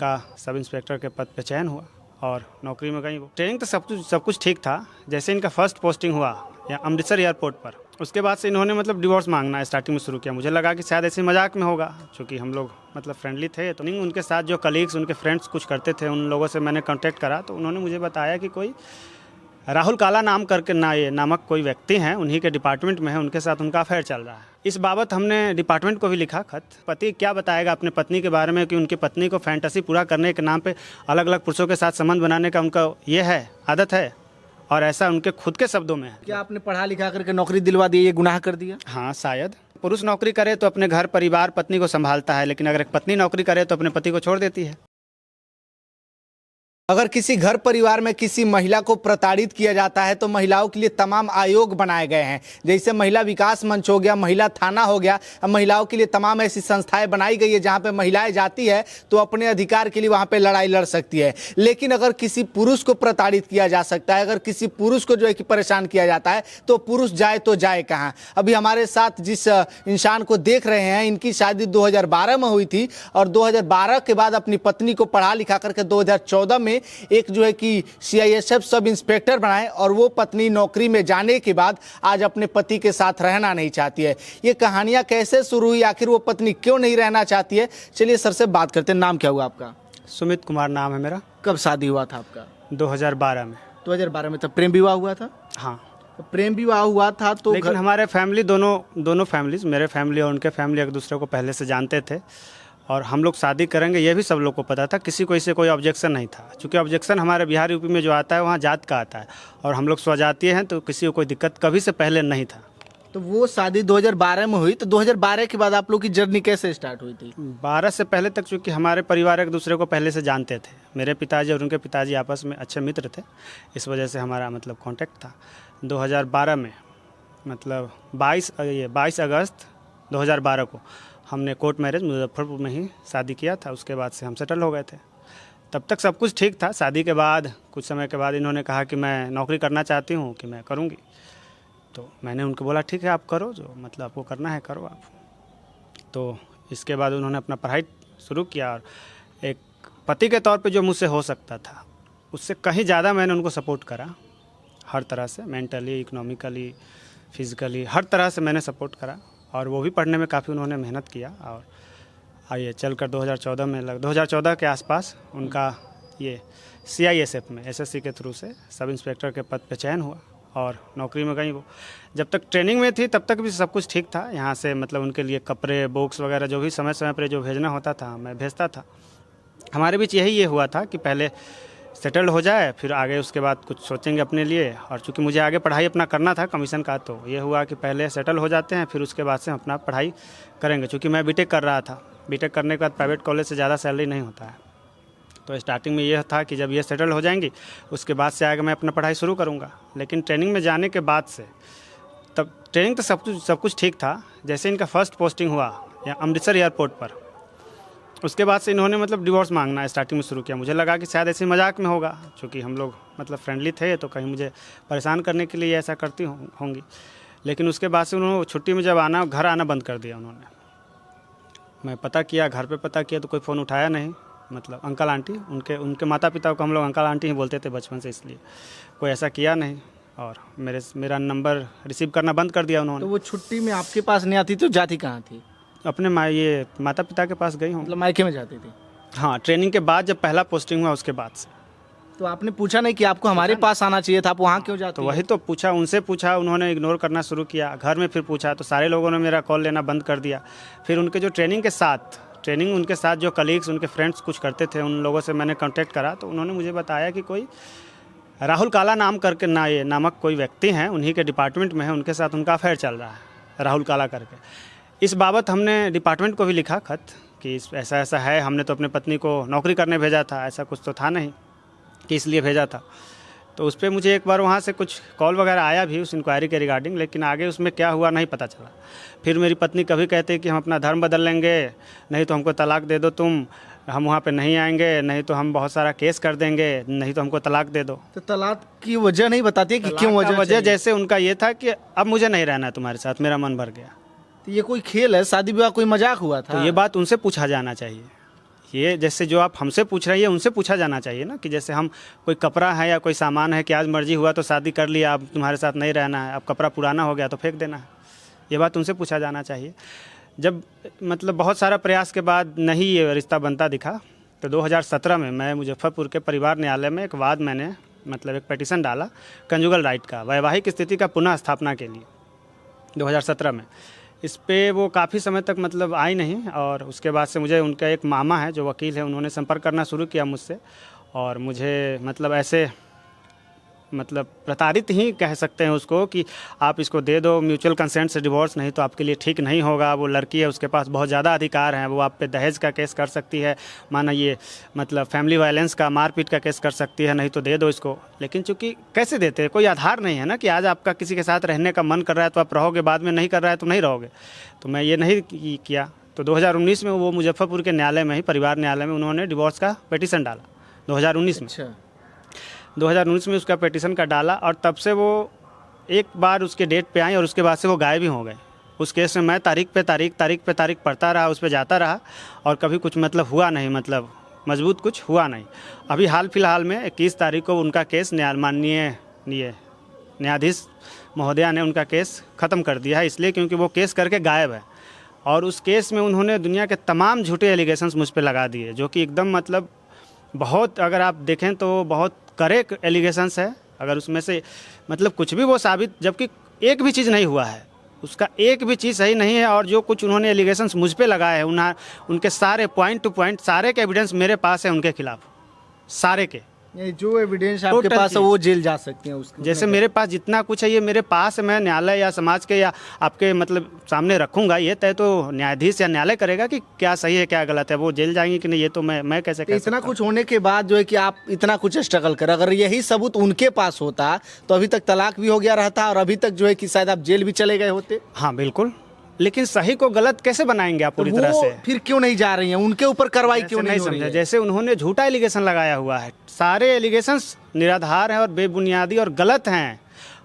उनका sub inspector के पद पे चयन हुआ और नौकरी में गई वो। ट्रेनिंग तो सब कुछ ठीक था। जैसे इनका फर्स्ट पोस्टिंग हुआ या अमृतसर एयरपोर्ट पर, उसके बाद से इन्होंने मतलब डिवोर्स मांगना स्टार्टिंग में शुरू किया। मुझे लगा कि शायद ऐसे मजाक में होगा, क्योंकि हम लोग मतलब फ्रेंडली थे। तो नहीं, उनके साथ जो कलीग्स, उनके फ्रेंड्स कुछ करते थे, उन लोगों से मैंने कांटेक्ट करा तो उन्होंने मुझे बताया कि कोई राहुल काला नाम करके नामक कोई व्यक्ति हैं, उन्हीं के डिपार्टमेंट में है, उनके साथ उनका अफेयर चल रहा है। इस बाबत हमने डिपार्टमेंट को भी लिखा खत। पति क्या बताएगा अपने पत्नी के बारे में कि उनकी पत्नी को फैंटेसी पूरा करने के नाम पे अलग अलग पुरुषों के साथ संबंध बनाने का उनका ये है, आदत है, और ऐसा उनके खुद के शब्दों में है। क्या आपने पढ़ा लिखा करके नौकरी दिलवा दी, ये गुनाह कर दिया? हाँ, शायद। पुरुष नौकरी करे तो अपने घर परिवार पत्नी को संभालता है, लेकिन अगर एक पत्नी नौकरी करे तो अपने पति को छोड़ देती है। अगर किसी घर परिवार में किसी महिला को प्रताड़ित किया जाता है तो महिलाओं के लिए तमाम आयोग बनाए गए हैं। जैसे महिला विकास मंच हो गया, महिला थाना हो गया। महिलाओं के लिए तमाम ऐसी संस्थाएं बनाई गई है जहां पे महिलाएं जाती है तो अपने अधिकार के लिए वहां पे लड़ाई लड़ सकती है। लेकिन अगर किसी पुरुष को प्रताड़ित किया जा सकता है, अगर किसी पुरुष को जो है कि परेशान किया जाता है, तो पुरुष जाए तो जाए कहाँ। अभी हमारे साथ जिस इंसान को देख रहे हैं, इनकी शादी 2012 में हुई थी और 2012 के बाद अपनी पत्नी को पढ़ा लिखा करके 2014 में एक जो है कि CISF सब इंस्पेक्टर बनाए और वो पत्नी नौकरी में जाने के बाद आज अपने पति के साथ रहना नहीं चाहती है। ये कहानियां कैसे शुरू हुई, आखिर वो पत्नी क्यों नहीं रहना चाहती है, चलिए सर से बात करते हैं। नाम क्या हुआ आपका? सुमित कुमार नाम है मेरा। कब शादी हुआ था आपका? 2012 में। 2012 में। तब प्रेम विवाह हुआ था? हाँ, तो प्रेम विवाह हुआ था तो लेकिन हमारे फैमिली दोनों फैमिलीज, मेरे फैमिली और उनके फैमिली एक दूसरे को पहले से जानते थे और हम लोग शादी करेंगे ये भी सब लोग को पता था। किसी को इससे कोई ऑब्जेक्शन नहीं था, क्योंकि ऑब्जेक्शन हमारे बिहार यूपी में जो आता है वहाँ जात का आता है और हम लोग स्वजातीय हैं, तो किसी को कोई दिक्कत कभी से पहले नहीं था। तो वो शादी 2012 में हुई, तो 2012 के बाद आप लोग की जर्नी कैसे स्टार्ट हुई थी? 12 से पहले तक चूँकि हमारे परिवार एक दूसरे को पहले से जानते थे। मेरे पिताजी और उनके पिताजी आपस में अच्छे मित्र थे, इस वजह से हमारा मतलब कॉन्टैक्ट था। 2012 में मतलब 22 अगस्त 2012 को हमने कोर्ट मैरिज मुजफ्फरपुर में ही शादी किया था। उसके बाद से हम सेटल हो गए थे। तब तक सब कुछ ठीक था। शादी के बाद कुछ समय के बाद इन्होंने कहा कि मैं नौकरी करना चाहती हूँ, कि मैं करूँगी। तो मैंने उनको बोला ठीक है आप करो, जो मतलब आपको करना है करो आप। तो इसके बाद उन्होंने अपना पढ़ाई शुरू किया और एक पति के तौर पे जो मुझसे हो सकता था उससे कहीं ज़्यादा मैंने उनको सपोर्ट करा, हर तरह से, मेंटली, इकोनॉमिकली, फिज़िकली, हर तरह से मैंने सपोर्ट करा। और वो भी पढ़ने में काफ़ी उन्होंने मेहनत किया। और आइए चलकर 2014 के आसपास उनका ये CISF में SSC के थ्रू से सब इंस्पेक्टर के पद पे चयन हुआ और नौकरी में गई वो। जब तक ट्रेनिंग में थी तब तक भी सब कुछ ठीक था। यहाँ से मतलब उनके लिए कपड़े, बुक्स वगैरह जो भी समय समय पर जो भेजना होता था मैं भेजता था। हमारे बीच ये हुआ था कि पहले सेटल्ड हो जाए, फिर आगे उसके बाद कुछ सोचेंगे अपने लिए। और चूँकि मुझे आगे पढ़ाई अपना करना था कमीशन का, तो ये हुआ कि पहले सेटल हो जाते हैं, फिर उसके बाद से हम अपना पढ़ाई करेंगे। चूँकि मैं बीटेक कर रहा था, बीटेक करने के बाद प्राइवेट कॉलेज से ज़्यादा सैलरी नहीं होता है, तो स्टार्टिंग में यह था कि जब ये सेटल हो जाएंगी उसके बाद से आगे मैं अपना पढ़ाई शुरू करूँगा। लेकिन ट्रेनिंग में जाने के बाद से, तब ट्रेनिंग तो सब कुछ ठीक था। जैसे इनका फर्स्ट पोस्टिंग हुआ या अमृतसर एयरपोर्ट पर, उसके बाद से इन्होंने मतलब डिवोर्स मांगना स्टार्टिंग में शुरू किया। मुझे लगा कि शायद ऐसे मजाक में होगा, क्योंकि हम लोग मतलब फ्रेंडली थे, तो कहीं मुझे परेशान करने के लिए ऐसा करती होंगी। लेकिन उसके बाद से उन्होंने छुट्टी में जब घर आना बंद कर दिया उन्होंने। मैं पता किया, घर पे पता किया तो कोई फ़ोन उठाया नहीं। मतलब अंकल आंटी, उनके माता पिता को हम लोग अंकल आंटी ही बोलते थे बचपन से, इसलिए कोई ऐसा किया नहीं। और मेरा नंबर रिसीव करना बंद कर दिया उन्होंने। तो वो छुट्टी में आपके पास नहीं आती तो जाती कहाँ थी? अपने माता पिता के पास गई हूँ। मतलब मायके में जाती थी? हाँ, ट्रेनिंग के बाद जब पहला पोस्टिंग हुआ उसके बाद से। तो आपने पूछा नहीं कि आपको हमारे पास आना चाहिए था, आप वहाँ क्यों जाते? तो वही तो पूछा, उनसे पूछा, उन्होंने इग्नोर करना शुरू किया। घर में फिर पूछा तो सारे लोगों ने मेरा कॉल लेना बंद कर दिया। फिर उनके जो उनके साथ जो कलीग्स, उनके फ्रेंड्स कुछ करते थे, उन लोगों से मैंने कांटेक्ट करा तो उन्होंने मुझे बताया कि कोई राहुल काला नाम करके नामक कोई व्यक्ति हैं, उन्हीं के डिपार्टमेंट में है, उनके साथ उनका अफेयर चल रहा है राहुल काला करके। इस बाबत हमने डिपार्टमेंट को भी लिखा खत कि ऐसा है। हमने तो अपने पत्नी को नौकरी करने भेजा था, ऐसा कुछ तो था नहीं कि इसलिए भेजा था। तो उस पर मुझे एक बार वहाँ से कुछ कॉल वगैरह आया भी उस इंक्वायरी के रिगार्डिंग, लेकिन आगे उसमें क्या हुआ नहीं पता चला। फिर मेरी पत्नी कभी कहते कि हम अपना धर्म बदल लेंगे, नहीं तो हमको तलाक दे दो तुम, हम वहाँ पे नहीं आएंगे, नहीं तो हम बहुत सारा केस कर देंगे, नहीं तो हमको तलाक दे दो। तो तलाक की वजह नहीं बताती कि क्यों वजह जैसे उनका ये था कि अब मुझे नहीं रहना है तुम्हारे साथ, मेरा मन भर गया। तो ये कोई खेल है? शादी विवाह कोई मजाक हुआ था? तो ये बात उनसे पूछा जाना चाहिए। ये जैसे जो आप हमसे पूछ रही है उनसे पूछा जाना चाहिए ना, कि जैसे हम कोई कपड़ा है या कोई सामान है कि आज मर्जी हुआ तो शादी कर लिया, अब तुम्हारे साथ नहीं रहना है, अब कपड़ा पुराना हो गया तो फेंक देना है, ये बात उनसे पूछा जाना चाहिए। जब मतलब बहुत सारा प्रयास के बाद नहीं ये रिश्ता बनता दिखा, तो 2017 में मैं मुजफ्फरपुर के परिवार न्यायालय में एक वाद मैंने मतलब एक पिटीशन डाला कंजुगल राइट का, वैवाहिक स्थिति का पुनः स्थापना के लिए 2017 में। इस पे वो काफ़ी समय तक मतलब आई नहीं, और उसके बाद से मुझे उनका एक मामा है जो वकील है, उन्होंने संपर्क करना शुरू किया मुझसे, और मुझे मतलब ऐसे मतलब प्रताड़ित ही कह सकते हैं उसको कि आप इसको दे दो म्यूचुअल कंसेंट से डिवोर्स, नहीं तो आपके लिए ठीक नहीं होगा, वो लड़की है उसके पास बहुत ज़्यादा अधिकार हैं, वो आप पे दहेज का केस कर सकती है, माना ये मतलब फैमिली वायलेंस का मारपीट का केस कर सकती है, नहीं तो दे दो इसको। लेकिन चूंकि कैसे देते हैं, कोई आधार नहीं है ना कि आज आपका किसी के साथ रहने का मन कर रहा है तो आप रहोगे, बाद में नहीं कर रहा है तो नहीं रहोगे। तो मैं ये नहीं किया। तो 2019 में वो मुजफ्फरपुर के न्यायालय में ही, परिवार न्यायालय में, उन्होंने डिवोर्स का पिटीशन डाला 2019 में। अच्छा। 2019 में उसका पिटीशन का डाला, और तब से वो एक बार उसके डेट पे आई और उसके बाद से वो गायब ही हो गए। उस केस में मैं तारीख पे तारीख पढ़ता रहा, उस पे जाता रहा, और कभी कुछ मतलब हुआ नहीं, मतलब मजबूत कुछ हुआ नहीं। अभी हाल फिलहाल में 21 तारीख को उनका केस माननीय न्यायाधीश महोदया ने उनका केस ख़त्म कर दिया है, इसलिए क्योंकि वो केस करके गायब है, और उस केस में उन्होंने दुनिया के तमाम झूठे एलिगेशंस मुझ पर लगा दिए, जो कि एकदम मतलब बहुत, अगर आप देखें तो बहुत करेक्ट एलिगेशंस है। अगर उसमें से मतलब कुछ भी वो साबित, जबकि एक भी चीज़ नहीं हुआ है, उसका एक भी चीज़ सही नहीं है, और जो कुछ उन्होंने एलिगेशंस मुझ पे लगाए हैं, उनके सारे पॉइंट टू पॉइंट सारे के एविडेंस मेरे पास है उनके खिलाफ, सारे के। ये जो एविडेंस आपके पास है वो जेल जा सकते हैं उसको। जैसे मेरे पास जितना कुछ है ये मेरे पास है, मैं न्यायालय या समाज के या आपके मतलब सामने रखूंगा, ये तय तो न्यायाधीश या न्यायालय करेगा कि क्या सही है क्या गलत है, वो जेल जाएंगे कि नहीं ये तो मैं कैसे कह सकता इतना कुछ होने के बाद जो है कि आप इतना कुछ स्ट्रगल कर, अगर यही सबूत उनके पास होता तो अभी तक तलाक भी हो गया रहता, और अभी तक जो है कि शायद आप जेल भी चले गए होते। हाँ बिल्कुल, लेकिन सही को गलत कैसे बनाएंगे आप पूरी तरह से? फिर क्यों नहीं जा रही हैं उनके ऊपर कार्रवाई, क्यों नहीं हो रही समझा? है? जैसे उन्होंने झूठा एलिगेशन लगाया हुआ है, सारे एलिगेशंस निराधार हैं और बेबुनियादी और गलत हैं,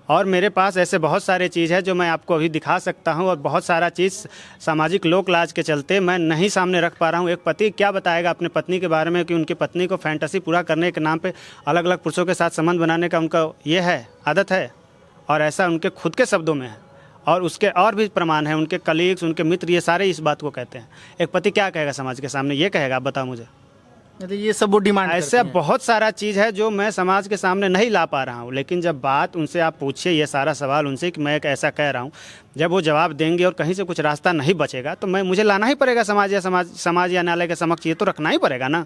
और मेरे पास ऐसे बहुत सारे चीज़ है जो मैं आपको अभी दिखा सकता हूं, और बहुत सारा चीज़ सामाजिक लोक लाज के चलते मैं नहीं सामने रख पा रहा हूं। एक पति क्या बताएगा अपने पत्नी के बारे में कि उनकी पत्नी को फैंटेसी पूरा करने के नाम पे अलग अलग पुरुषों के साथ संबंध बनाने का उनका ये है, आदत है, और ऐसा उनके खुद के शब्दों में है, और उसके और भी प्रमाण हैं, उनके कलीग्स, उनके मित्र, ये सारे इस बात को कहते हैं। एक पति क्या कहेगा समाज के सामने, ये कहेगा? आप बताओ मुझे। ये सब वो डिमांड ऐसे बहुत सारा चीज़ है जो मैं समाज के सामने नहीं ला पा रहा हूँ, लेकिन जब बात उनसे आप पूछिए ये सारा सवाल उनसे कि मैं ऐसा कह रहा हूँ, जब वो जवाब देंगे और कहीं से कुछ रास्ता नहीं बचेगा तो मुझे लाना ही पड़ेगा समाज या न्यायालय के समक्ष, ये तो रखना ही पड़ेगा ना।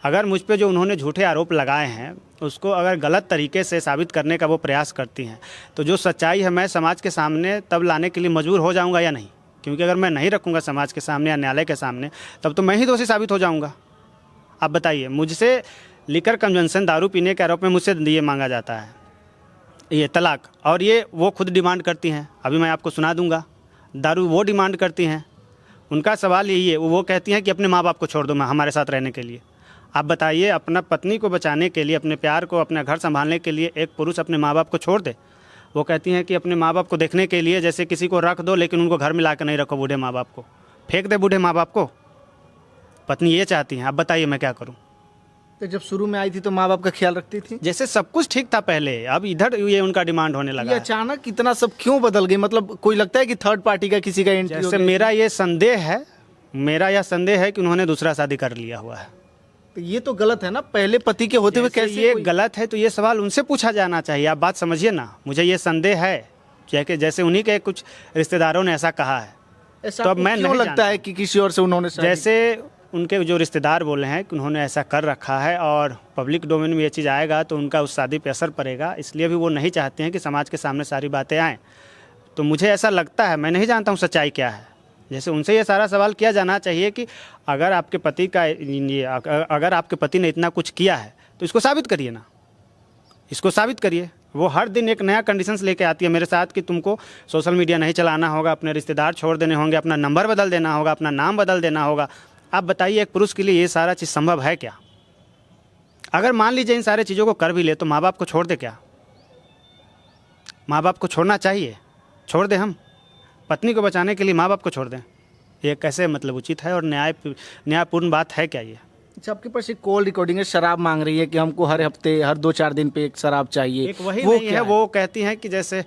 अगर मुझ पे जो उन्होंने झूठे आरोप लगाए हैं उसको अगर गलत तरीके से साबित करने का वो प्रयास करती हैं, तो जो सच्चाई है मैं समाज के सामने तब लाने के लिए मजबूर हो जाऊंगा या नहीं? क्योंकि अगर मैं नहीं रखूंगा समाज के सामने या न्यायालय के सामने, तब तो मैं ही दोषी साबित हो जाऊंगा। आप बताइए, मुझसे लिकर कंजम्पशन, दारू पीने के आरोप में मुझसे ये मांगा जाता है, ये तलाक, और ये वो खुद डिमांड करती हैं। अभी मैं आपको सुना दूंगा, दारू वो डिमांड करती हैं, उनका सवाल यही है, वो कहती हैं कि अपने माँ बाप को छोड़ दो मैं हमारे साथ रहने के लिए। आप बताइए, अपना पत्नी को बचाने के लिए, अपने प्यार को, अपना घर संभालने के लिए एक पुरुष अपने माँ बाप को छोड़ दे? वो कहती हैं कि अपने माँ बाप को देखने के लिए जैसे किसी को रख दो, लेकिन उनको घर में ला कर नहीं रखो, बूढ़े माँ बाप को फेंक दे, बूढ़े माँ बाप को। पत्नी ये चाहती हैं। आप बताइए मैं क्या करूं? तो जब शुरू में आई थी तो माँ बाप का ख्याल रखती थी, जैसे सब कुछ ठीक था पहले, अब इधर ये उनका डिमांड होने लगा। ये अचानक इतना सब क्यों बदल गई? मतलब कोई लगता है कि थर्ड पार्टी का किसी का एंट्री? जैसे मेरा यह संदेह है कि उन्होंने दूसरा शादी कर लिया हुआ है। तो ये तो गलत है ना, पहले पति के होते हुए कैसे ये गलत है? तो ये सवाल उनसे पूछा जाना चाहिए। आप बात समझिए ना, मुझे ये संदेह है कि जैसे उन्हीं के कुछ रिश्तेदारों ने ऐसा कहा है, तो अब मैं नहीं लगता है कि किसी और से उन्होंने, जैसे उनके जो रिश्तेदार बोले हैं कि उन्होंने ऐसा कर रखा है और पब्लिक डोमेन में ये चीज़ आएगा तो उनका उस शादी पे असर पड़ेगा, इसलिए भी वो नहीं चाहते हैं कि समाज के सामने सारी बातें आएँ। तो मुझे ऐसा लगता है, मैं नहीं जानता हूँ सच्चाई क्या है, जैसे उनसे ये सारा सवाल किया जाना चाहिए कि अगर आपके पति ने इतना कुछ किया है तो इसको साबित करिए ना, इसको साबित करिए। वो हर दिन एक नया कंडीशंस लेके आती है मेरे साथ कि तुमको सोशल मीडिया नहीं चलाना होगा, अपने रिश्तेदार छोड़ देने होंगे, अपना नंबर बदल देना होगा, अपना नाम बदल देना होगा। आप बताइए, एक पुरुष के लिए ये सारा चीज़ संभव है क्या? अगर मान लीजिए इन सारी चीज़ों को कर भी ले तो माँ बाप को छोड़ दे क्या? माँ बाप को छोड़ना चाहिए? छोड़ दें हम? पत्नी को बचाने के लिए माँ बाप को छोड़ दें? ये कैसे मतलब उचित है और न्यायपूर्ण बात है क्या ये? अच्छा, आपके पास एक कॉल रिकॉर्डिंग है, शराब मांग रही है कि हमको हर हफ्ते हर 2-4 दिन पे एक शराब चाहिए। एक वही वो नहीं क्या है, वो कहती हैं कि जैसे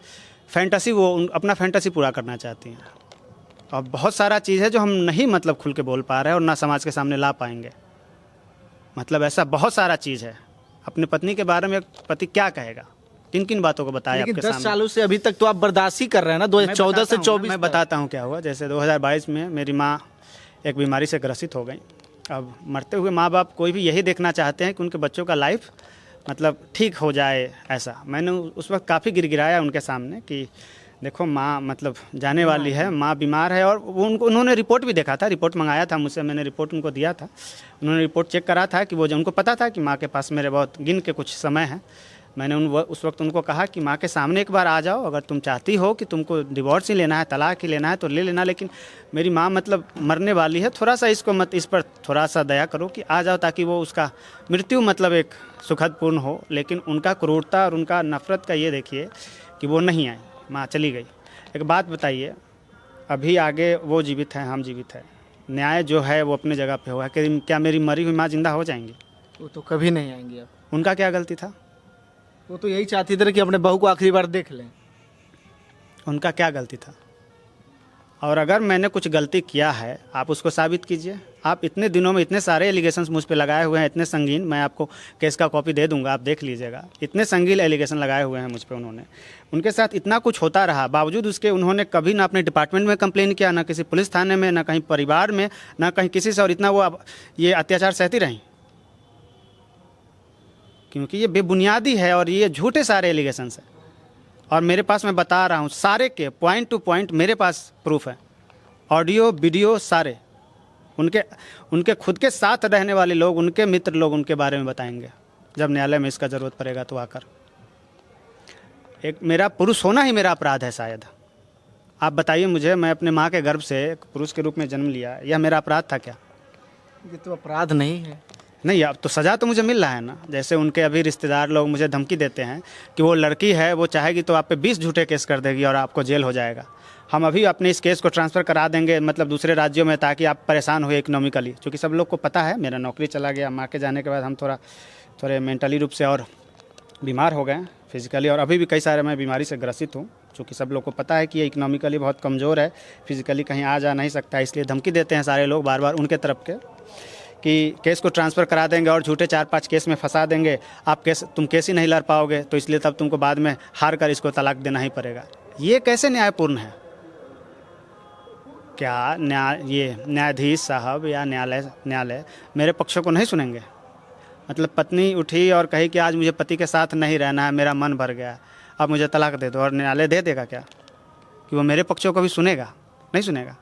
फैंटेसी, वो अपना फैंटेसी पूरा करना चाहती हैं। और बहुत सारा चीज़ है जो हम नहीं मतलब खुल के बोल पा रहे हैं और ना समाज के सामने ला पाएंगे। मतलब ऐसा बहुत सारा चीज़ है। अपनी पत्नी के बारे में पति क्या कहेगा, किन किन बातों को बताए लेकिन आपके 10 सामने। सालों से अभी तक तो आप बर्दाश्त ही कर रहे हैं ना, 2014 से 24 मैं बताता हूँ क्या हुआ। जैसे 2022 में मेरी माँ एक बीमारी से ग्रसित हो गई। अब मरते हुए माँ बाप कोई भी यही देखना चाहते हैं कि उनके बच्चों का लाइफ मतलब ठीक हो जाए। ऐसा मैंने उस वक्त काफ़ी गिड़गिड़ाया उनके सामने कि देखो माँ मतलब जाने वाली है, माँ बीमार है। और वो उन्होंने रिपोर्ट भी देखा था, रिपोर्ट मंगाया था मुझसे, मैंने रिपोर्ट उनको दिया था। उन्होंने रिपोर्ट चेक करा था कि वो उनको पता था कि माँ के पास मेरे बहुत गिन के कुछ समय है। मैंने उस वक्त उनको कहा कि माँ के सामने एक बार आ जाओ, अगर तुम चाहती हो कि तुमको डिवोर्स ही लेना है, तलाक ही लेना है तो ले लेना, लेकिन मेरी माँ मतलब मरने वाली है, थोड़ा सा इसको मत, इस पर थोड़ा सा दया करो कि आ जाओ, ताकि वो उसका मृत्यु मतलब एक सुखद पूर्ण हो। लेकिन उनका क्रूरता और उनका नफ़रत का ये देखिए कि वो नहीं आई, माँ चली गई। एक बात बताइए, अभी आगे वो जीवित हैं, हम जीवित हैं, न्याय जो है वो अपने जगह पे होगा। क्या मेरी मरी हुई माँ जिंदा हो जाएंगी? वो तो कभी नहीं आएंगे आप। उनका क्या गलती था? वो तो यही चाहती थी कि अपने बहू को आखिरी बार देख लें। उनका क्या गलती था? और अगर मैंने कुछ गलती किया है, आप उसको साबित कीजिए। आप इतने दिनों में इतने सारे एलिगेशंस मुझ पे लगाए हुए हैं, इतने संगीन, मैं आपको केस का कॉपी दे दूंगा, आप देख लीजिएगा। इतने संगीन एलिगेशन लगाए हुए हैं मुझ पे उन्होंने। उनके साथ इतना कुछ होता रहा, बावजूद उसके उन्होंने कभी ना अपने डिपार्टमेंट में कंप्लेन किया, ना किसी पुलिस थाने में, ना कहीं परिवार में, ना कहीं किसी से। और इतना वो ये अत्याचार सहती रहीं, क्योंकि ये बेबुनियादी है और ये झूठे सारे एलिगेशंस हैं। और मेरे पास, मैं बता रहा हूँ, सारे के पॉइंट टू पॉइंट मेरे पास प्रूफ है, ऑडियो वीडियो सारे। उनके खुद के साथ रहने वाले लोग, उनके मित्र लोग उनके बारे में बताएंगे जब न्यायालय में इसका ज़रूरत पड़ेगा तो आकर। एक मेरा पुरुष होना ही मेरा अपराध है शायद। आप बताइए मुझे, मैं अपने माँ के गर्भ से एक पुरुष के रूप में जन्म लिया, यह मेरा अपराध था क्या? ये तो अपराध नहीं है। नहीं, अब तो सज़ा तो मुझे मिल रहा है ना। जैसे उनके अभी रिश्तेदार लोग मुझे धमकी देते हैं कि वो लड़की है, वो चाहेगी तो आप पे 20 झूठे केस कर देगी और आपको जेल हो जाएगा। हम अभी अपने इस केस को ट्रांसफ़र करा देंगे मतलब दूसरे राज्यों में, ताकि आप परेशान हो इकोनॉमिकली। क्योंकि सब लोग को पता है मेरा नौकरी चला गया, माँ के जाने के बाद हम थोड़े मेंटली रूप से और बीमार हो गए फिज़िकली, और अभी भी कई सारे मैं बीमारी से ग्रसित हूँ। क्योंकि सब लोग को पता है कि ये इकोनॉमिकली बहुत कमज़ोर है, फिज़िकली कहीं आ जा नहीं सकता, इसलिए धमकी देते हैं सारे लोग बार बार उनके तरफ के कि केस को ट्रांसफ़र करा देंगे और झूठे 4-5 केस में फंसा देंगे। तुम केस ही नहीं लड़ पाओगे, तो इसलिए तब तुमको बाद में हार कर इसको तलाक देना ही पड़ेगा। ये कैसे न्यायपूर्ण है? क्या ये न्यायाधीश साहब या न्यायालय मेरे पक्षों को नहीं सुनेंगे? मतलब पत्नी उठी और कही कि आज मुझे पति के साथ नहीं रहना है, मेरा मन भर गया, अब मुझे तलाक दे दो, और न्यायालय दे देगा क्या? कि वो मेरे पक्षों को भी सुनेगा? नहीं सुनेगा।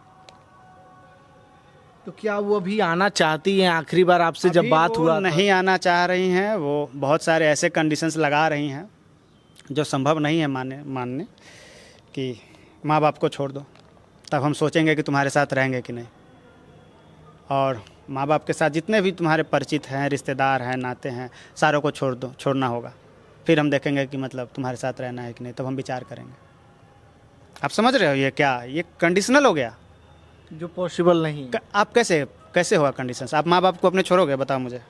तो क्या वो अभी आना चाहती हैं? आखिरी बार आपसे जब बात हुआ नहीं आना चाह रही हैं। वो बहुत सारे ऐसे कंडीशंस लगा रही हैं जो संभव नहीं है मानने कि माँ बाप को छोड़ दो, तब हम सोचेंगे कि तुम्हारे साथ रहेंगे कि नहीं। और माँ बाप के साथ जितने भी तुम्हारे परिचित हैं, रिश्तेदार हैं, नाते हैं, सारों को छोड़ना होगा। फिर हम देखेंगे कि मतलब तुम्हारे साथ रहना है कि नहीं, तब हम विचार करेंगे। आप समझ रहे हो ये क्या? ये कंडीशनल हो गया जो पॉसिबल नहीं है। आप कैसे होगा कंडीशंस? आप माँ बाप को अपने छोड़ोगे? बताओ मुझे।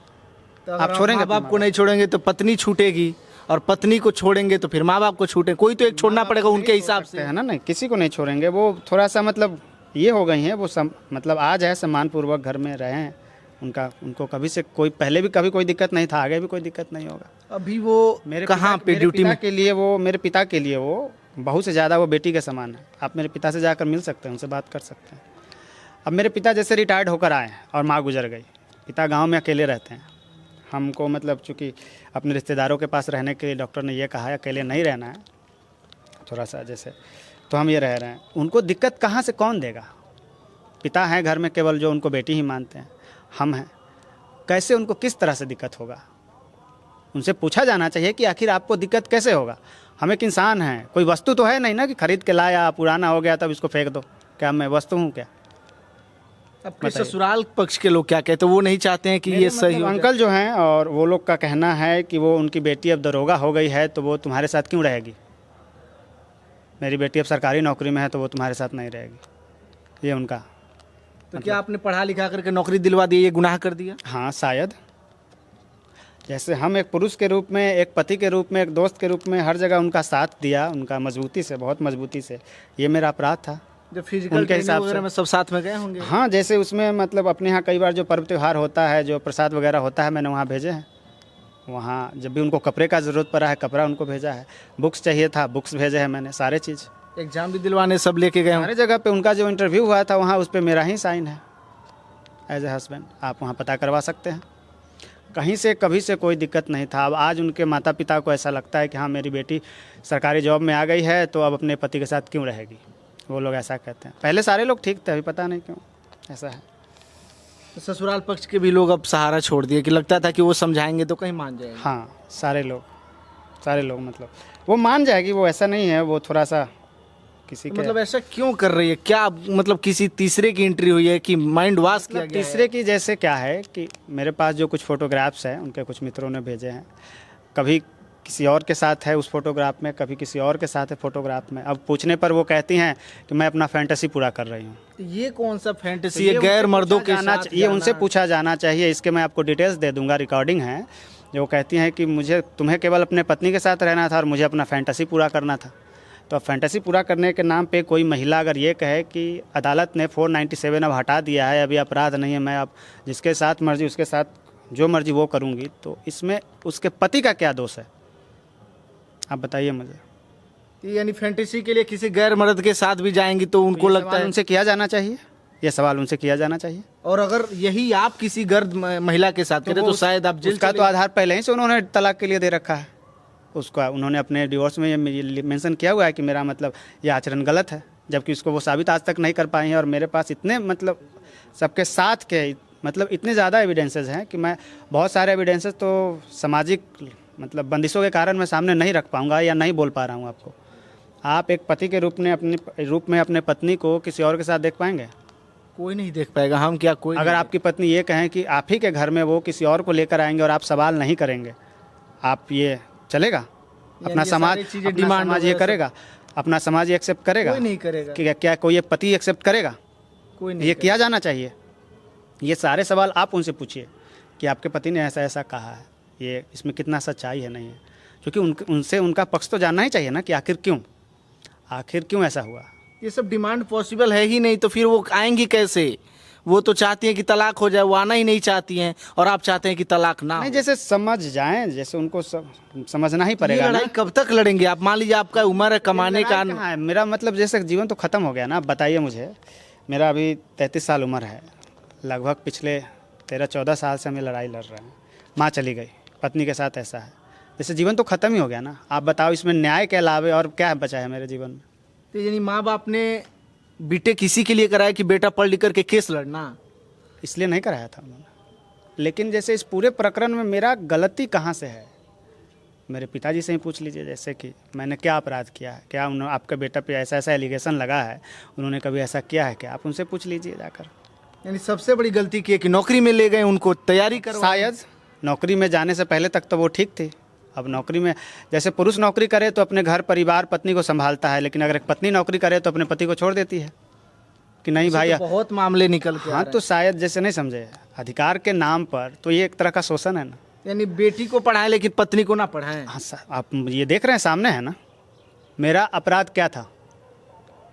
तो आप छोड़ेंगे? माँ बाप को नहीं छोड़ेंगे तो पत्नी छूटेगी, और पत्नी को छोड़ेंगे तो फिर माँ बाप को छूटे। कोई तो एक छोड़ना पड़ेगा उनके हिसाब से, है ना? नहीं, किसी को नहीं छोड़ेंगे। वो थोड़ा सा मतलब ये हो गई हैं, वो मतलब आज है सम्मानपूर्वक घर में रहे हैं। उनको कभी से पहले भी कभी कोई दिक्कत नहीं था, आगे भी कोई दिक्कत नहीं होगा। अभी वो कहाँ पे ड्यूटी में? मेरे पिता के लिए वो बहू से ज़्यादा वो बेटी के समान है। आप मेरे पिता से जाकर मिल सकते हैं, उनसे बात कर सकते हैं। अब मेरे पिता जैसे रिटायर्ड होकर आए और माँ गुजर गई, पिता गांव में अकेले रहते हैं। हमको मतलब चूँकि अपने रिश्तेदारों के पास रहने के लिए डॉक्टर ने ये कहा है अकेले नहीं रहना है थोड़ा सा जैसे, तो हम ये रह रहे हैं। उनको दिक्कत कहाँ से कौन देगा? पिता हैं घर में केवल जो उनको बेटी ही मानते हैं, हम हैं। कैसे उनको किस तरह से दिक्कत होगा? उनसे पूछा जाना चाहिए कि आखिर आपको दिक्कत कैसे होगा? हम एक इंसान हैं, कोई वस्तु तो है नहीं ना कि खरीद के लाया, पुराना हो गया तब इसको फेंक दो। क्या मैं वस्तु हूँ क्या? आपके ससुराल पक्ष के लोग क्या कहते हैं? वो नहीं चाहते हैं कि ये सही हो? अंकल जो हैं, और वो लोग का कहना है कि वो उनकी बेटी अब दरोगा हो गई है तो वो तुम्हारे साथ क्यों रहेगी? मेरी बेटी अब सरकारी नौकरी में है तो वो तुम्हारे साथ नहीं रहेगी, ये उनका। तो क्या आपने पढ़ा लिखा करके नौकरी दिलवा दी, ये गुनाह कर दिया? हाँ शायद, जैसे हम एक पुरुष के रूप में, एक पति के रूप में, एक दोस्त के रूप में हर जगह उनका साथ दिया, उनका मजबूती से, बहुत मजबूती से, ये मेरा अपराध था। जो फिजिकल उनके हिसाब वगैरह से में सब साथ में गए होंगे? हाँ, जैसे उसमें मतलब अपने यहाँ कई बार जो पर्व त्यौहार होता है, जो प्रसाद वगैरह होता है, मैंने वहाँ भेजे हैं। वहाँ जब भी उनको कपड़े का ज़रूरत पड़ा है, कपड़ा उनको भेजा है। बुक्स चाहिए था, बुक्स भेजे हैं मैंने, सारे चीज़। एग्जाम भी दिलवाने सब लेके गए होंगे? सारे जगह पे उनका जो इंटरव्यू हुआ था वहाँ उस पर मेरा ही साइन है एज ए हस्बैंड। आप वहाँ पता करवा सकते हैं। कहीं से कभी से कोई दिक्कत नहीं था। अब आज उनके माता पिता को ऐसा लगता है कि हाँ मेरी बेटी सरकारी जॉब में आ गई है तो अब अपने पति के साथ क्यों रहेगी, वो लोग ऐसा कहते हैं। पहले सारे लोग ठीक थे, अभी पता नहीं क्यों ऐसा है। तो ससुराल पक्ष के भी लोग अब सहारा छोड़ दिए कि लगता था कि वो समझाएंगे तो कहीं मान जाएंगे? हाँ, सारे लोग मतलब वो मान जाएगी, वो ऐसा नहीं है, वो थोड़ा सा किसी के मतलब ऐसा क्यों कर रही है? क्या मतलब किसी तीसरे की एंट्री हुई है कि माइंड वॉश किया मतलब गया तीसरे की जैसे क्या है कि मेरे पास जो कुछ फोटोग्राफ्स हैं उनके कुछ मित्रों ने भेजे हैं, कभी किसी और के साथ है उस फोटोग्राफ में, कभी किसी और के साथ है फोटोग्राफ में। अब पूछने पर वो कहती हैं कि मैं अपना फैंटेसी पूरा कर रही हूँ। है? ये कौन सा तो फैंटेसी है गैर मर्दों के साथ ये उनसे पूछा जाना चाहिए। इसके मैं आपको डिटेल्स दे दूंगा, रिकॉर्डिंग है। जो कहती हैं कि मुझे तुम्हें केवल अपने पत्नी के साथ रहना था और मुझे अपना फैंटेसी पूरा करना था। तो फैंटेसी पूरा करने के नाम पे कोई महिला अगर ये कहे कि अदालत ने 497 अब हटा दिया है, अभी अपराध नहीं है, मैं अब जिसके साथ मर्जी उसके साथ जो मर्जी वो करूँगी, तो इसमें उसके पति का क्या दोष है, आप बताइए मुझे। यानी फैंटेसी के लिए किसी गैर मर्द के साथ भी जाएंगी तो उनको लगता है उनसे किया जाना चाहिए, ये सवाल उनसे किया जाना चाहिए। और अगर यही आप किसी गर्द महिला के साथ करें तो शायद आप जेल उसका तो आधार पहले ही से उन्होंने तलाक के लिए दे रखा है। उसका उन्होंने अपने डिवोर्स में ये मेंशन किया हुआ है कि मेरा मतलब ये आचरण गलत है, जबकि उसको वो साबित आज तक नहीं कर पाई हैं। और मेरे पास इतने मतलब सबके साथ के मतलब इतने ज़्यादा एविडेंसेस हैं कि मैं बहुत सारे एविडेंसेस तो सामाजिक मतलब बंदिशों के कारण मैं सामने नहीं रख पाऊँगा या नहीं बोल पा रहा हूँ आपको। आप एक पति के रूप में अपने पत्नी को किसी और के साथ देख पाएंगे? कोई नहीं देख पाएगा। हम क्या कोई अगर आपकी पत्नी ये कहें कि आप ही के घर में वो किसी और को लेकर आएंगे और आप सवाल नहीं करेंगे, आप ये चलेगा? अपना समाज ये करेगा? अपना समाज ये एक्सेप्ट करेगा? कोई नहीं करेगा। कि क्या कोई पति एक्सेप्ट करेगा? कोई नहीं ये किया जाना चाहिए। ये सारे सवाल आप उनसे पूछिए कि आपके पति ने ऐसा ऐसा कहा है, ये इसमें कितना सच्चाई है नहीं है, क्योंकि उनसे उनका पक्ष तो जानना ही चाहिए ना कि आखिर क्यों ऐसा हुआ। ये सब डिमांड पॉसिबल है ही नहीं तो फिर वो आएंगी कैसे? वो तो चाहती हैं कि तलाक हो जाए, वो आना ही नहीं चाहती हैं और आप चाहते हैं कि तलाक ना नहीं, हो। जैसे समझ जाएं, जैसे उनको समझना ही पड़ेगा ये ना। लड़ाई कब तक लड़ेंगे आप? मान लीजिए आपका उम्र है कमाने का। कहाँ है मेरा मतलब, जैसे जीवन तो ख़त्म हो गया ना। आप बताइए मुझे, मेरा अभी 33 साल उम्र है, लगभग पिछले 13-14 साल से हमें लड़ाई लड़ रहे हैं। माँ चली गई, पत्नी के साथ ऐसा है, जैसे जीवन तो ख़त्म ही हो गया ना। आप बताओ इसमें न्याय के अलावे और क्या बचा है मेरे जीवन में? तो यानी माँ बाप ने बीटेक किसी के लिए कराया कि बेटा पढ़ लिख करके केस लड़ना? इसलिए नहीं कराया था उन्होंने। लेकिन जैसे इस पूरे प्रकरण में मेरा गलती कहाँ से है, मेरे पिताजी से ही पूछ लीजिए। जैसे कि मैंने क्या अपराध किया है, क्या आपके बेटा पे ऐसा ऐसा एलिगेशन लगा है, उन्होंने कभी ऐसा किया है क्या? आप उनसे पूछ लीजिए जाकर। यानी सबसे बड़ी गलती की है कि नौकरी में ले गए, उनको तैयारी कर। शायद नौकरी में जाने से पहले तक तो वो ठीक थी। अब नौकरी में, जैसे पुरुष नौकरी करे तो अपने घर परिवार पत्नी को संभालता है, लेकिन अगर एक पत्नी नौकरी करे तो अपने पति को छोड़ देती है कि नहीं भाई। तो बहुत मामले निकल के आ हाँ, रहे तो शायद जैसे नहीं समझे, अधिकार के नाम पर तो ये एक तरह का शोषण है ना। हैं। यानी बेटी को पढ़ाएं लेकिन पत्नी को ना पढ़ाएं। हाँ, आप ये देख रहे हैं, सामने है ना। मेरा अपराध क्या था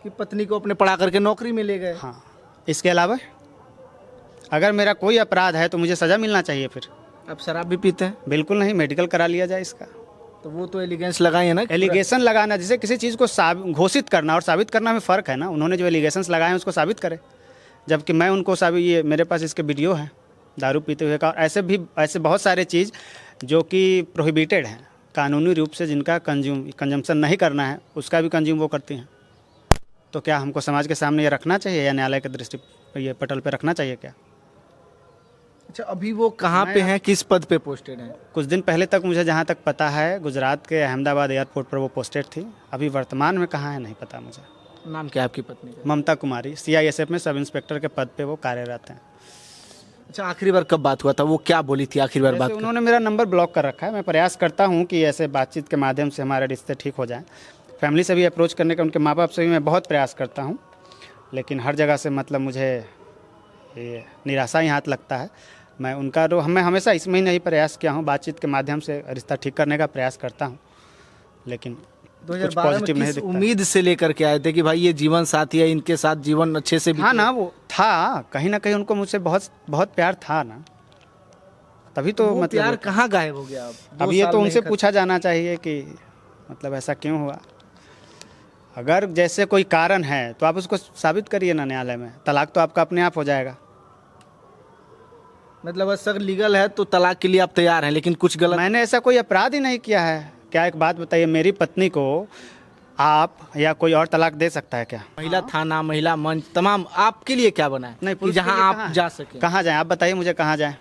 कि पत्नी को अपने पढ़ा करके नौकरी में ले गए। हाँ, इसके अलावा अगर मेरा कोई अपराध है तो मुझे सज़ा मिलना चाहिए। फिर आप शराब भी पीते हैं? बिल्कुल नहीं, मेडिकल करा लिया जाए इसका। तो वो तो एलिगेंस लगाए हैं ना। एलिगेशन लगाना, जैसे किसी चीज़ को घोषित करना और साबित करना में फ़र्क है ना। उन्होंने जो एलिगेशंस लगाए हैं उसको साबित करें, जबकि मैं उनको ये मेरे पास इसके वीडियो हैं दारू पीते हुए का। और ऐसे बहुत सारे चीज़ जो कि प्रोहिबिटेड हैं कानूनी रूप से, जिनका कंजम्पशन नहीं करना है, उसका भी कंज्यूम वो करती हैं। तो क्या हमको समाज के सामने ये रखना चाहिए या न्यायालय के दृष्टि ये पटल पे रखना चाहिए क्या? अच्छा, अभी वो कहाँ पे हैं, किस पद पे पोस्टेड हैं? कुछ दिन पहले तक मुझे जहाँ तक पता है गुजरात के अहमदाबाद एयरपोर्ट पर वो पोस्टेड थी। अभी वर्तमान में कहाँ है नहीं पता मुझे। नाम क्या है आपकी पत्नी का? ममता कुमारी, CISF में सब इंस्पेक्टर के पद पे वो कार्यरत हैं। अच्छा, आखिरी बार कब बात हुआ था? वो क्या बोली थी आखिरी बार? बात उन्होंने मेरा नंबर ब्लॉक कर रखा है। मैं प्रयास करता हूँ कि ऐसे बातचीत के माध्यम से हमारे रिश्ते ठीक हो जाएं। फैमिली से भी अप्रोच करने का, उनके माँ बाप से भी मैं बहुत प्रयास करता हूँ, लेकिन हर जगह से मतलब मुझे ये निराशा ही हाथ लगता है। मैं उनका मैं हमेशा इसमें ही नहीं प्रयास किया हूँ, बातचीत के माध्यम से रिश्ता ठीक करने का प्रयास करता हूँ, लेकिन कुछ 2012 में पॉजिटिव नहीं किस दिखता। उम्मीद से लेकर के आए थे कि भाई ये जीवन साथी है, इनके साथ जीवन अच्छे से हाँ ना, वो था कहीं ना कहीं उनको मुझसे बहुत बहुत प्यार था ना, तभी तो वो प्यार मतलब कहाँ गायब हो गया अब अब ये तो उनसे पूछा जाना चाहिए कि मतलब ऐसा क्यों हुआ। अगर जैसे कोई कारण है तो आप उसको साबित करिए ना न्यायालय में, तलाक तो आपका अपने आप हो जाएगा। मतलब अगर लीगल है तो तलाक के लिए आप तैयार हैं, लेकिन कुछ गलत। मैंने ऐसा कोई अपराध ही नहीं किया है। क्या एक बात बताइए, मेरी पत्नी को आप या कोई और तलाक दे सकता है क्या? महिला थाना, महिला मंच, तमाम आपके लिए क्या बना है नहीं, कि पुरुष के जहां लिए आप कहाँ है? जा सके? कहाँ जाएं आप बताइए मुझे, कहाँ जाएं?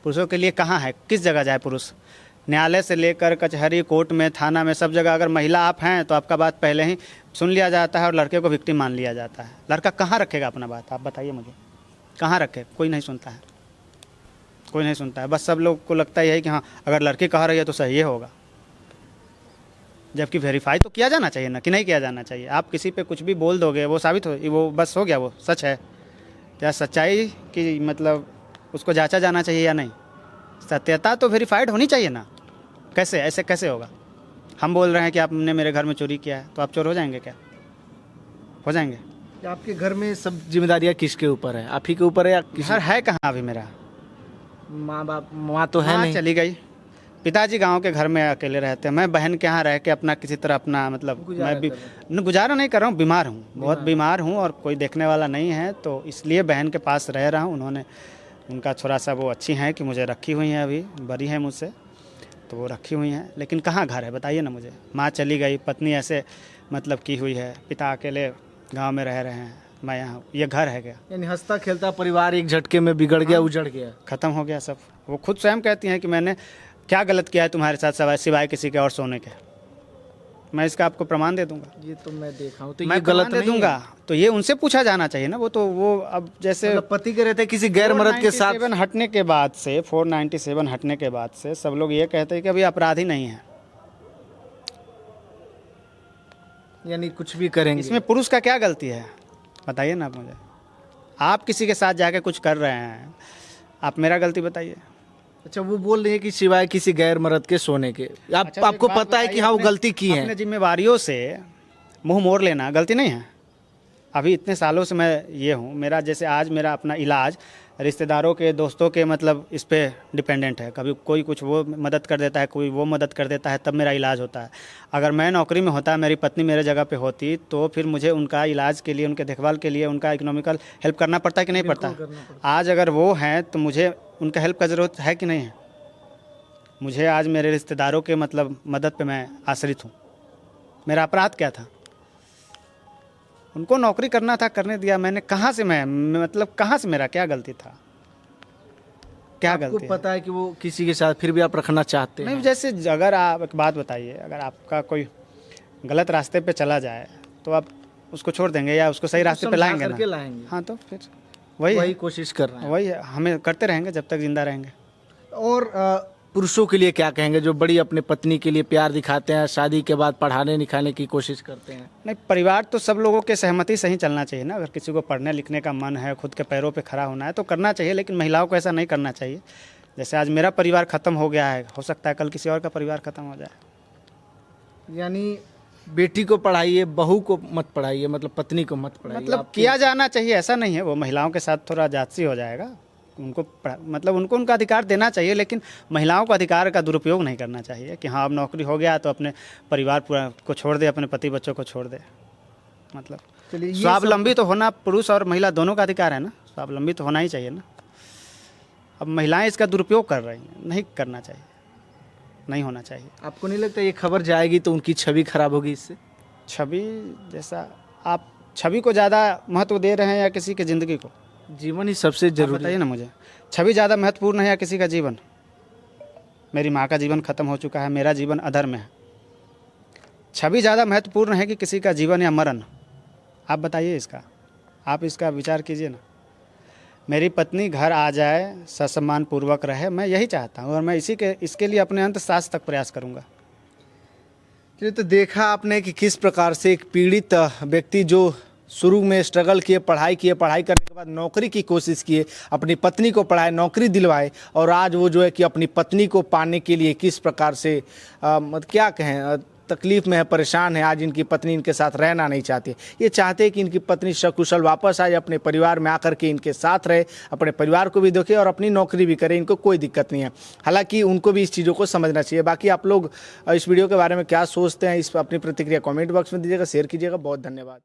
पुरुषों के लिए कहाँ है, किस जगह जाए पुरुष? न्यायालय से लेकर कचहरी, कोर्ट में, थाना में, सब जगह अगर महिला आप हैं तो आपका बात पहले ही सुन लिया जाता है और लड़के को विक्टिम मान लिया जाता है। लड़का कहाँ रखेगा अपना बात, आप बताइए मुझे, कहाँ रखे? कोई नहीं सुनता है, कोई नहीं सुनता है। बस सब लोग को लगता ही है कि हाँ अगर लड़की कह रही है तो सही ही होगा, जबकि वेरीफाई तो किया जाना चाहिए ना, कि नहीं किया जाना चाहिए? आप किसी पे कुछ भी बोल दोगे, वो साबित हो, वो बस हो गया, वो सच है क्या? सच्चाई की मतलब उसको जांचा जाना चाहिए या नहीं? सत्यता तो वेरीफाइड होनी चाहिए ना। कैसे, ऐसे कैसे होगा? हम बोल रहे हैं कि आपने मेरे घर में चोरी किया है, तो आप चोर हो जाएंगे क्या? हो जाएंगे? आपके घर में सब जिम्मेदारियां किसके ऊपर है? आप ही के ऊपर है या घर है कहाँ अभी मेरा? माँ बाप, माँ तो है माँ नहीं। चली गई, पिताजी गांव के घर में अकेले रहते हैं। मैं बहन के यहाँ रह के अपना किसी तरह अपना मतलब मैं भी गुजारा नहीं कर रहा हूँ, बीमार हूँ, बहुत बीमार हूँ और कोई देखने वाला नहीं है, तो इसलिए बहन के पास रह रहा हूँ। उन्होंने, उनका थोड़ा सा वो अच्छी हैं कि मुझे रखी हुई हैं, अभी बड़ी हैं मुझसे, तो वो रखी हुई हैं। लेकिन कहाँ घर है बताइए ना मुझे? माँ चली गई, पत्नी ऐसे मतलब की हुई है, पिता अकेले गाँव में रह रहे हैं, मैं यहाँ, ये घर है क्या? यानी हंसता खेलता परिवार एक झटके में बिगड़ गया, उजड़ गया, ख़त्म हो गया सब। वो खुद स्वयं कहती हैं कि मैंने क्या गलत किया है तुम्हारे साथ सिवाय किसी के और सोने के? मैं इसका आपको प्रमाण दे दूंगा। ये तो मैं देखा हूँ, तो मैं ये गलत दे नहीं दूंगा है? तो ये उनसे पूछा जाना चाहिए ना। वो तो वो अब जैसे मतलब पति के रहते किसी गैर मर्द के साथ 497 हटने के बाद से, 497 हटने के बाद से सब लोग ये कहते हैं कि अभी अपराधी नहीं है। यानी कुछ भी करेंगे। इसमें पुरुष का क्या गलती है बताइए ना आप मुझे? आप किसी के साथ जाके कुछ कर रहे हैं, आप मेरा गलती बताइए। अच्छा, वो बोल रही है कि सिवाय किसी गैर मर्द के सोने के। अच्छा, तो आपको एक बात पता है कि बताइए, हाँ वो अपने- गलती की है। अपने जिम्मेवारियों से मुंह मोड़ लेना गलती नहीं है? अभी इतने सालों से मैं ये हूँ, मेरा जैसे आज मेरा अपना इलाज रिश्तेदारों के, दोस्तों के मतलब इस पे डिपेंडेंट है। कभी कोई कुछ वो मदद कर देता है, कोई वो मदद कर देता है, तब मेरा इलाज होता है। अगर मैं नौकरी में होता, मेरी पत्नी मेरे जगह पे होती, तो फिर मुझे उनका इलाज के लिए, उनके देखभाल के लिए, उनका इकोनॉमिकल हेल्प करना पड़ता है कि नहीं पड़ता? आज अगर वो हैं तो मुझे उनका हेल्प का ज़रूरत है कि नहीं है? मुझे आज मेरे रिश्तेदारों के मतलब मदद पे मैं आश्रित हूँ। मेरा अपराध क्या था? उनको नौकरी करना था, करने दिया मैंने। कहाँ से मैं मतलब कहाँ से मेरा क्या गलती था? क्या आपको गलती है? पता है कि वो किसी के साथ फिर भी आप रखना चाहते हैं? नहीं, जैसे अगर आप एक बात बताइए, अगर आपका कोई गलत रास्ते पे चला जाए तो आप उसको छोड़ देंगे या उसको सही रास्ते पे लाएंगे करके ना? लाएंगे। हाँ, तो फिर वही वही है, कोशिश कर रहे हैं। वही है, हमें करते रहेंगे जब तक जिंदा रहेंगे। और पुरुषों के लिए क्या कहेंगे जो बड़ी अपने पत्नी के लिए प्यार दिखाते हैं, शादी के बाद पढ़ाने लिखाने की कोशिश करते हैं? नहीं, परिवार तो सब लोगों के सहमति से ही चलना चाहिए ना। अगर किसी को पढ़ने लिखने का मन है, खुद के पैरों पे खड़ा होना है तो करना चाहिए, लेकिन महिलाओं को ऐसा नहीं करना चाहिए। जैसे आज मेरा परिवार ख़त्म हो गया है, हो सकता है कल किसी और का परिवार ख़त्म हो जाए। यानी बेटी को पढ़ाइए, बहू को मत पढ़ाइए, मतलब पत्नी को मत पढ़ाइए। मतलब किया जाना चाहिए, ऐसा नहीं है। वो महिलाओं के साथ थोड़ा जाति हो जाएगा, उनको मतलब उनको उनका अधिकार देना चाहिए, लेकिन महिलाओं को अधिकार का दुरुपयोग नहीं करना चाहिए कि हाँ अब नौकरी हो गया तो अपने परिवार पूरा को छोड़ दे, अपने पति बच्चों को छोड़ दे। मतलब चलिए, ये स्वावलंबी तो होना पुरुष और महिला दोनों का अधिकार है ना, स्वावलंबी तो होना ही चाहिए ना। अब महिलाएं इसका दुरुपयोग कर रही हैं, नहीं करना चाहिए, नहीं होना चाहिए। आपको नहीं लगता ये खबर जाएगी तो उनकी छवि खराब होगी इससे? छवि जैसा, आप छवि को ज़्यादा महत्व दे रहे हैं या किसी की ज़िंदगी को? जीवन ही सबसे आप जरूरी बताइए ना मुझे, छवि ज़्यादा महत्वपूर्ण है या किसी का जीवन? मेरी माँ का जीवन ख़त्म हो चुका है, मेरा जीवन अधर में है। छवि ज़्यादा महत्वपूर्ण है कि किसी का जीवन या मरण? आप बताइए इसका, आप इसका विचार कीजिए ना। मेरी पत्नी घर आ जाए, ससम्मान पूर्वक रहे, मैं यही चाहता हूँ और मैं इसके लिए अपने अंत सांस तक प्रयास करूँगा। ये तो देखा आपने कि किस प्रकार से एक पीड़ित व्यक्ति जो शुरू में स्ट्रगल किए, पढ़ाई करने के बाद नौकरी की कोशिश किए, अपनी पत्नी को पढ़ाए, नौकरी दिलवाए, और आज वो जो है कि अपनी पत्नी को पाने के लिए किस प्रकार से क्या कहें, तकलीफ में है, परेशान है। आज इनकी पत्नी इनके साथ रहना नहीं चाहती। ये चाहते हैं कि इनकी पत्नी सकुशल वापस आए, अपने परिवार में आकर के इनके साथ रहे, अपने परिवार को भी देखे और अपनी नौकरी भी करे। इनको कोई दिक्कत नहीं है। हालांकि उनको भी इस चीज़ों को समझना चाहिए। बाकी आप लोग इस वीडियो के बारे में क्या सोचते हैं, इस अपनी प्रतिक्रिया कमेंट बॉक्स में दीजिएगा, शेयर कीजिएगा। बहुत धन्यवाद।